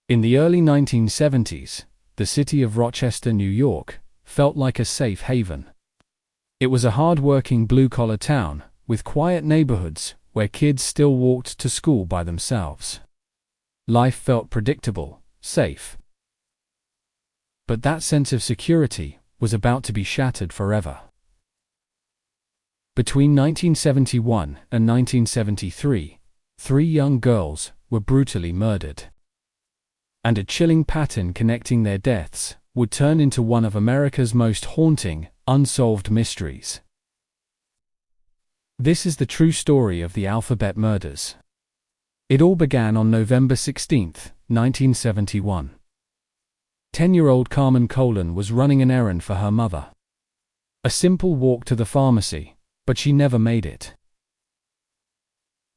In the early 1970s, the city of Rochester, New York, felt like a safe haven. It was a hard-working blue-collar town, with quiet neighborhoods where kids still walked to school by themselves. Life felt predictable, safe. But that sense of security was about to be shattered forever. Between 1971 and 1973, 3 young girls were brutally murdered. And a chilling pattern connecting their deaths would turn into one of America's most haunting, unsolved mysteries. This is the true story of the Alphabet murders. It all began on November 16, 1971. 10-year-old Carmen Colón was running an errand for her mother. A simple walk to the pharmacy, but she never made it.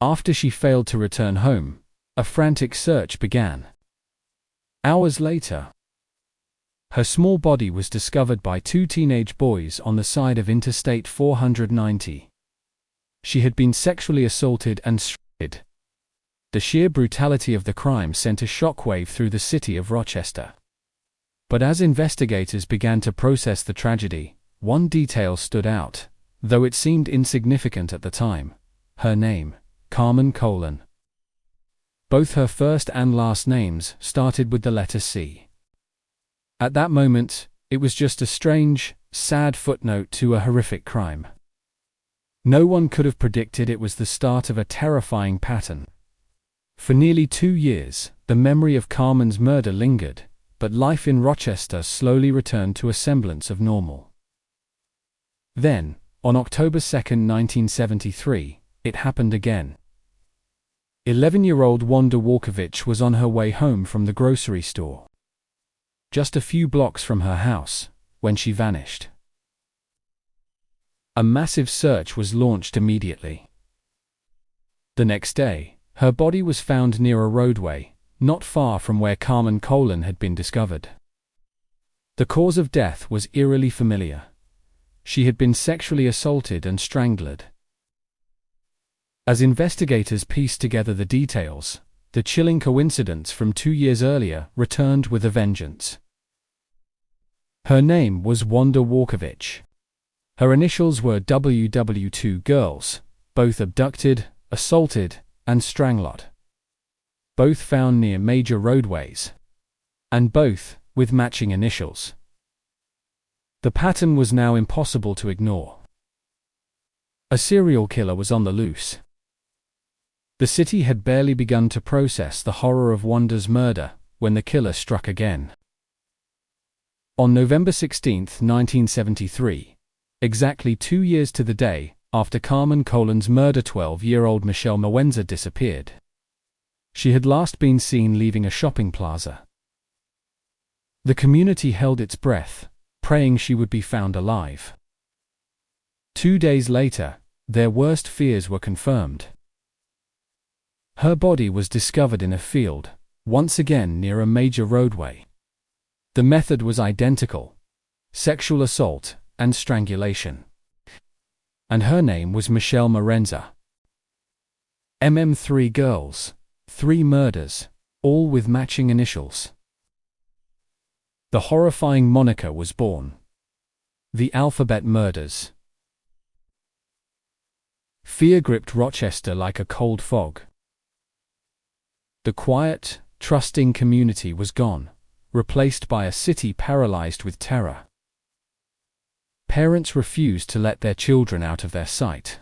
After she failed to return home, a frantic search began. Hours later, her small body was discovered by 2 teenage boys on the side of Interstate 490. She had been sexually assaulted and strangled. The sheer brutality of the crime sent a shockwave through the city of Rochester. But as investigators began to process the tragedy, one detail stood out, though it seemed insignificant at the time: her name, Carmen Colón. Both her first and last names started with the letter C. At that moment, it was just a strange, sad footnote to a horrific crime. No one could have predicted it was the start of a terrifying pattern. For nearly 2 years, the memory of Carmen's murder lingered, but life in Rochester slowly returned to a semblance of normal. Then, on October 2, 1973, it happened again. 11-year-old Wanda Walkowicz was on her way home from the grocery store, just a few blocks from her house, when she vanished. A massive search was launched immediately. The next day, her body was found near a roadway, not far from where Carmen Colón had been discovered. The cause of death was eerily familiar. She had been sexually assaulted and strangled. As investigators pieced together the details, the chilling coincidence from 2 years earlier returned with a vengeance. Her name was Wanda Walkowicz. Her initials were WW2 girls, both abducted, assaulted, and strangled. Both found near major roadways. And both with matching initials. The pattern was now impossible to ignore. A serial killer was on the loose. The city had barely begun to process the horror of Wanda's murder when the killer struck again. On November 16, 1973, exactly 2 years to the day after Carmen Colón's murder, 12-year-old Michelle Maenza disappeared. She had last been seen leaving a shopping plaza. The community held its breath, praying she would be found alive. 2 days later, their worst fears were confirmed. Her body was discovered in a field, once again near a major roadway. The method was identical: sexual assault and strangulation. And her name was Michelle Maenza. 3 girls, 3 murders, all with matching initials. The horrifying moniker was born: the Alphabet Murders. Fear gripped Rochester like a cold fog. The quiet, trusting community was gone, replaced by a city paralyzed with terror. Parents refused to let their children out of their sight.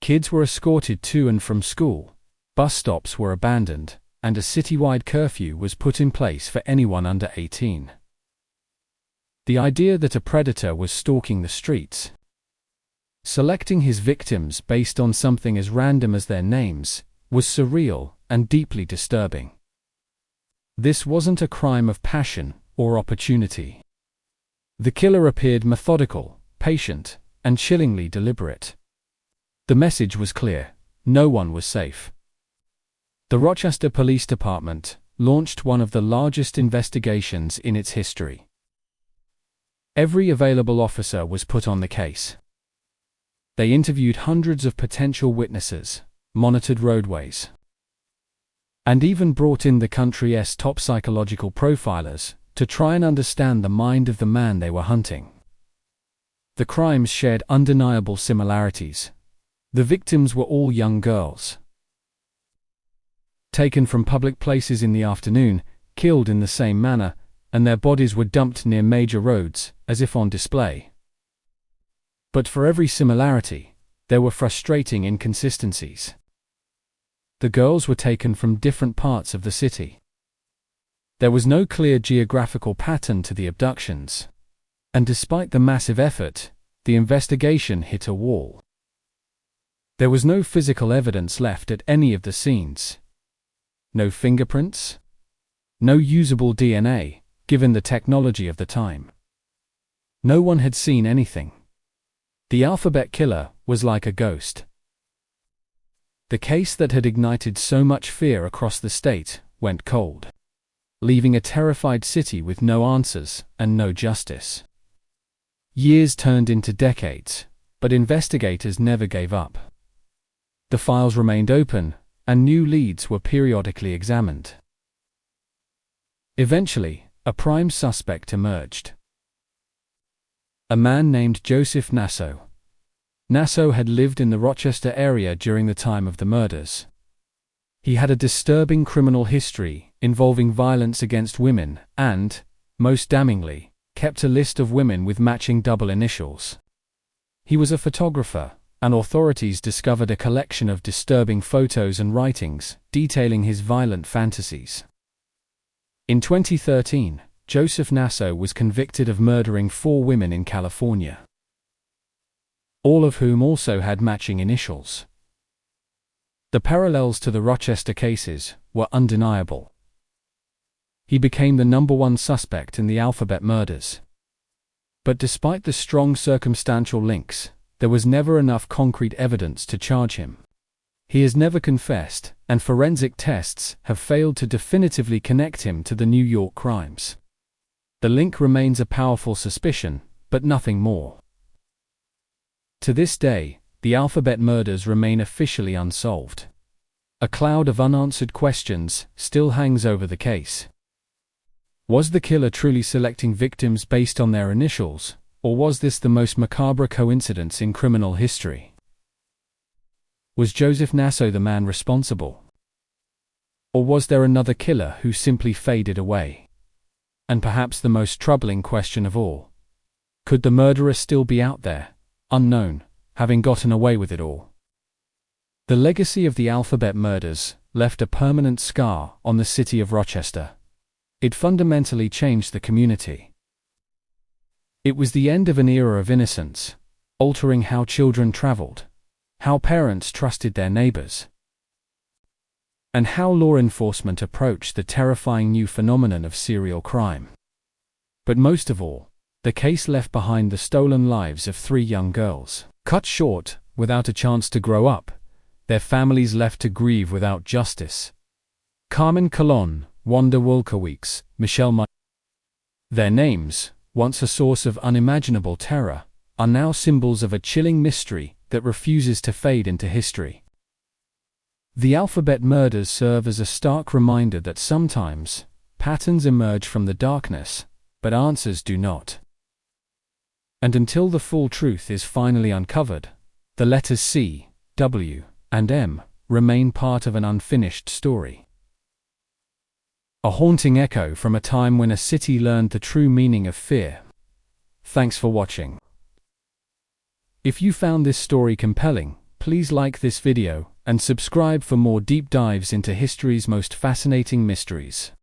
Kids were escorted to and from school, bus stops were abandoned, and a citywide curfew was put in place for anyone under 18. The idea that a predator was stalking the streets, selecting his victims based on something as random as their names, was surreal and deeply disturbing. This wasn't a crime of passion or opportunity. The killer appeared methodical, patient, and chillingly deliberate. The message was clear: no one was safe. The Rochester Police Department launched one of the largest investigations in its history. Every available officer was put on the case. They interviewed hundreds of potential witnesses, monitored roadways, and even brought in the country's top psychological profilers to try and understand the mind of the man they were hunting. The crimes shared undeniable similarities. The victims were all young girls, taken from public places in the afternoon, killed in the same manner, and their bodies were dumped near major roads, as if on display. But for every similarity, there were frustrating inconsistencies. The girls were taken from different parts of the city. There was no clear geographical pattern to the abductions, and despite the massive effort, the investigation hit a wall. There was no physical evidence left at any of the scenes. No fingerprints, no usable DNA, given the technology of the time. No one had seen anything. The alphabet killer was like a ghost. The case that had ignited so much fear across the state went cold, leaving a terrified city with no answers and no justice. Years turned into decades, but investigators never gave up. The files remained open, and new leads were periodically examined. Eventually, a prime suspect emerged. A man named Joseph Naso. Naso had lived in the Rochester area during the time of the murders. He had a disturbing criminal history involving violence against women and, most damningly, kept a list of women with matching double initials. He was a photographer, and authorities discovered a collection of disturbing photos and writings detailing his violent fantasies. In 2013, Joseph Naso was convicted of murdering 4 women in California, all of whom also had matching initials. The parallels to the Rochester cases were undeniable. He became the #1 suspect in the alphabet murders. But despite the strong circumstantial links, there was never enough concrete evidence to charge him. He has never confessed, and forensic tests have failed to definitively connect him to the New York crimes. The link remains a powerful suspicion, but nothing more. To this day, the alphabet murders remain officially unsolved. A cloud of unanswered questions still hangs over the case. Was the killer truly selecting victims based on their initials, or was this the most macabre coincidence in criminal history? Was Joseph Naso the man responsible? Or was there another killer who simply faded away? And perhaps the most troubling question of all, could the murderer still be out there, unknown, having gotten away with it all? The legacy of the alphabet murders left a permanent scar on the city of Rochester. It fundamentally changed the community. It was the end of an era of innocence, altering how children traveled, how parents trusted their neighbors, and how law enforcement approached the terrifying new phenomenon of serial crime. But most of all, the case left behind the stolen lives of 3 young girls, cut short, without a chance to grow up, their families left to grieve without justice. Carmen Colón, Wanda Walkowicz, Michelle Maenza. Their names, once a source of unimaginable terror, are now symbols of a chilling mystery that refuses to fade into history. The alphabet murders serve as a stark reminder that sometimes, patterns emerge from the darkness, but answers do not. And until the full truth is finally uncovered, the letters C, W, and M remain part of an unfinished story. A haunting echo from a time when a city learned the true meaning of fear. Thanks for watching. If you found this story compelling, please like this video and subscribe for more deep dives into history's most fascinating mysteries.